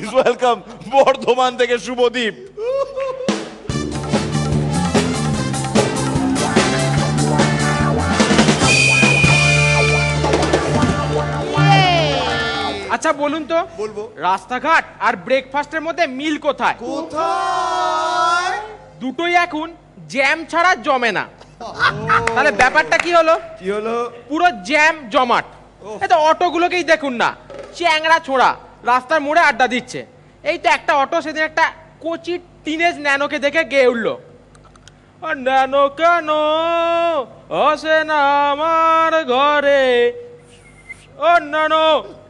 Please welcome Bardhaman থেকে শুভদীপ। আচ্ছা বলুন তো, বলবো রাস্তাঘাট আর ব্রেকফাস্টের মধ্যে মিল কোথায়? কোথায়? দুটোই এখন জ্যাম ছাড়া জমে না। তাহলে ব্যাপারটা কি হলো? কি হলো? পুরো জ্যাম জমাট। এই তো অটোগুলোকেই দেখুন না, চ্যাংড়া ছোড়া রাস্তার মোড়ে আড্ডা দিচ্ছে। এই তো একটা অটো সেদিন একটা কোচি টিনেজ ন্যানোকে দেখে গেয়ে উঠলো, ন্যানো কেন আসে না আমার ঘরে, ও ন্যানো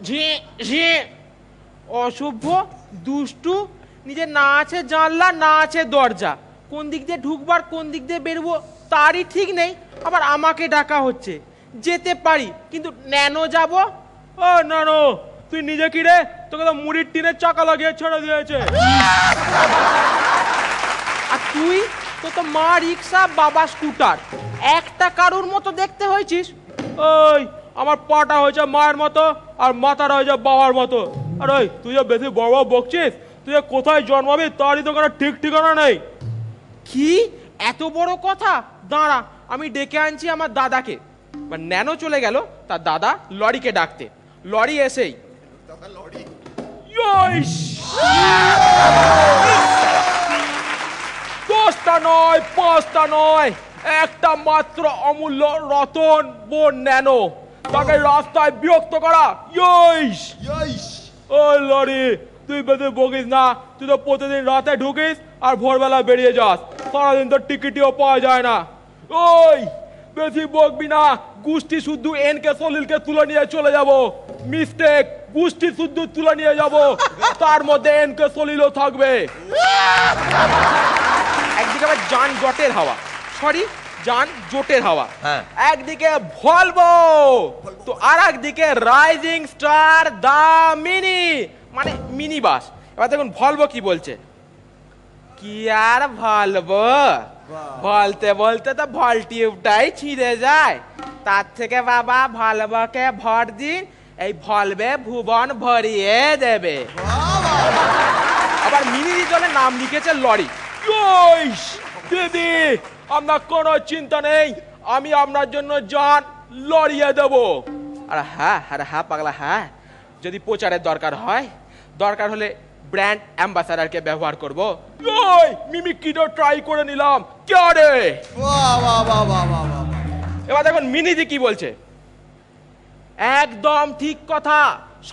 ঝি ঝি। অসভ্য, দুষ্টু, নিজে না আছে জানলা না আছে দরজা, কোন দিক দিয়ে ঢুকবার কোন দিক দিয়ে বেরবো তারই ঠিক নেই। আবার আমাকে ডাকা হচ্ছে, যেতে পারি কিন্তু ন্যানো যাব। ও ন্যানো তুই নিজে কি রে, তোকে তো মুড়ির টিনের চাকা লাগিয়ে ছেড়ে দিয়েছে। আর তুই তো মা রিক্সা বাবা স্কুটার, একটা কারুর মতো দেখতে হয়েছিস। ওই আমার পাটা হয়েছে মায়ের মতো আর মাথাটা হয়েছে বাবার মতো। আর ওই তুই যে বেশি বড় বকছিস, তুই কোথায় জন্মাবি তারই তো কোনো ঠিক ঠিকানা নেই। কি এত বড় কথা? দাঁড়া, আমি ডেকে আনছি আমার দাদাকে। ন্যানো চলে গেল তার দাদা লরিকে ডাকতে। লরি এসেই দশটা নয় পাঁচটা নয়, একটা মাত্র অমূল্য রতন বোন ন্যানো, তাকে রাস্তায় বিরক্ত করা। ওই লরি তুই বেশি বকিস না, তুই তো প্রতিদিন রাতে ঢুকিস আর ভোরবেলা বেরিয়ে যাস, সারাদিন তো টিকিটিও পাওয়া যায় না। ওই বেশি বকবি না, গুষ্টি শুদ্ধ এনকে সলিলকে তুলে নিয়ে চলে যাব। মিস্টেক, গুষ্টি শুদ্ধ তুলে নিয়ে যাব, তার মধ্যে এনকে সলিলও থাকবে। একদিকে আবার যান জটের হাওয়া, সরি যান জোটের হাওয়া, একদিকে ভলভো তো আর একদিকে রাইজিং স্টার দা মিনি, মানে মিনি বাস। এবার দেখুন ভলভো কি বলছে। কি আর ভলভো, বলতে বলতে তো ভল টিউবটাই ছিঁড়ে যায়, তার থেকে বাবা ভলভোকে ভর দিন, এই ভলভে ভুবন ভরিয়ে দেবে। আবার মিনি জলে নাম লিখেছে লরি। দিদি আপনার কোনো চিন্তা নেই, আমি আপনার জন্য যান লড়িয়ে দেব। আর হ্যাঁ আরে হ্যাঁ পাগলা, হ্যাঁ যদি প্রচারের দরকার হয়, দরকার হলে ব্র্যান্ড অ্যাম্বাসাডারকে ব্যবহার করব। মিমিক্রিটা ট্রাই করে নিলাম। কে রে? এবার দেখুন মিনিজি কি বলছে। একদম ঠিক কথা,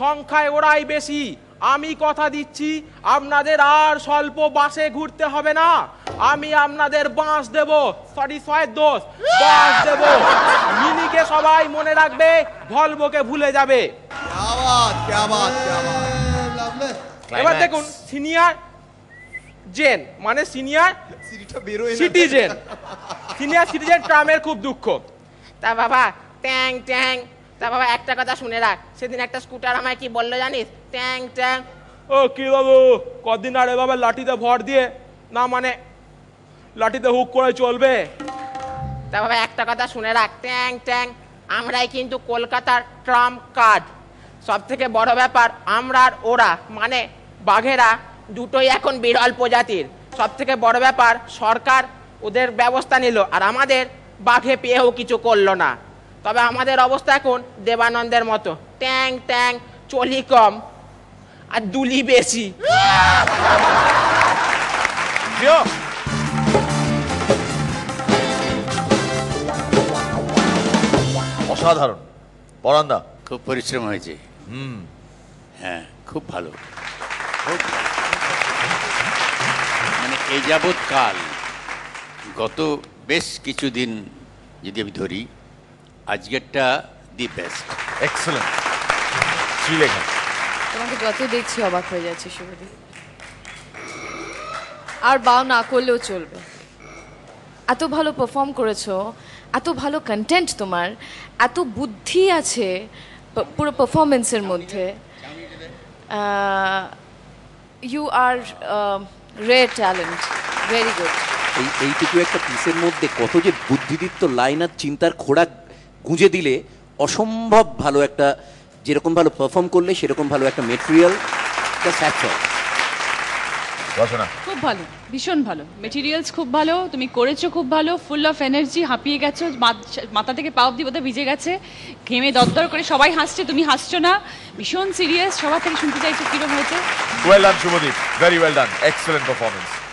সংখ্যায় ওরাই বেশি। আমি কথা দিচ্ছি আপনাদের আর স্বল্প বাসে ঘুরতে হবে না, আমি আপনাদের বাস দেব, সরি সয়ের দোষ, বাস দেব। মিনিকে সবাই মনে রাখবে, ভলভোকে ভুলে যাবে। এবার দেখুন সিনিয়র জেন মানে সিনিয়র সিটিজেন, সিনিয়র সিটিজেন ট্রামের খুব দুঃখ। তা বাবা ট্যাং ট্যাং, তা বাবা একটা কথা শুনে রাখ, সেদিন একটা স্কুটার আমায় কি বললো জানিস? ট্যাং ট্যাং। ও কি দাদু, কদিন আর এভাবে লাঠিতে ভর দিয়ে না, মানে লাঠিতে হুক করে চলবে? তা বাবা একটা কথা শুনে রাখ, ট্যাং ট্যাং, আমরাই কিন্তু কলকাতার ট্রাম কার্ড। সব থেকে বড় ব্যাপার, আমরা আর ওরা মানে বাঘেরা দুটোই এখন বিরল প্রজাতির। সব থেকে বড় ব্যাপার, সরকার ওদের ব্যবস্থা নিল আর আমাদের বাঘে পেয়েও কিছু করলো না। তবে আমাদের অবস্থা এখন দেবানন্দের মতো, ট্যাং ট্যাং, চলি কম আর দুলি বেশি। অসাধারণ পরান্দা, খুব পরিশ্রম হয়েছে। হ্যাঁ খুব ভালো। মানে এই যাবৎ কাল গত বেশ কিছুদিন যদি আমি ধরি, আজকেরটা দি বেস্ট। এক্সেলেন্ট শ্রীলেখা। তোমাকে যত দেখছি অবাক হয়ে যাচ্ছে শুভদীপ, আর বাও না করলেও চলবে। এত ভালো পারফর্ম করেছো, এত ভালো কন্টেন্ট, তোমার এত বুদ্ধি আছে পুরো পারফরমেন্সের মধ্যে। You are rare talent, very good. এইটুকু একটা পিসের মধ্যে কত যে বুদ্ধিদীপ্ত লাইন আর চিন্তার খোরাক গুঁজে দিলে অসম্ভব ভালো একটা, যেরকম ভালো পারফর্ম করলে সেরকম ভালো একটা মেটেরিয়াল, রচনা খুব ভালো, ভীষণ ভালো, মেটেরিয়ালস খুব ভালো, তুমি করেছো খুব ভালো, ফুল অফ এনার্জি, হাঁপিয়ে গেছো, মাথা থেকে পা অব্দি বোধহয় ভিজে গেছে, ঘেমে দরদর করে সবাই হাসছে, তুমি হাসছো না, ভীষণ সিরিয়াস, সবার থেকে শুনতে চাইছো কিরকম হয়েছে। Well done Shubhadeep, very well done, excellent performance.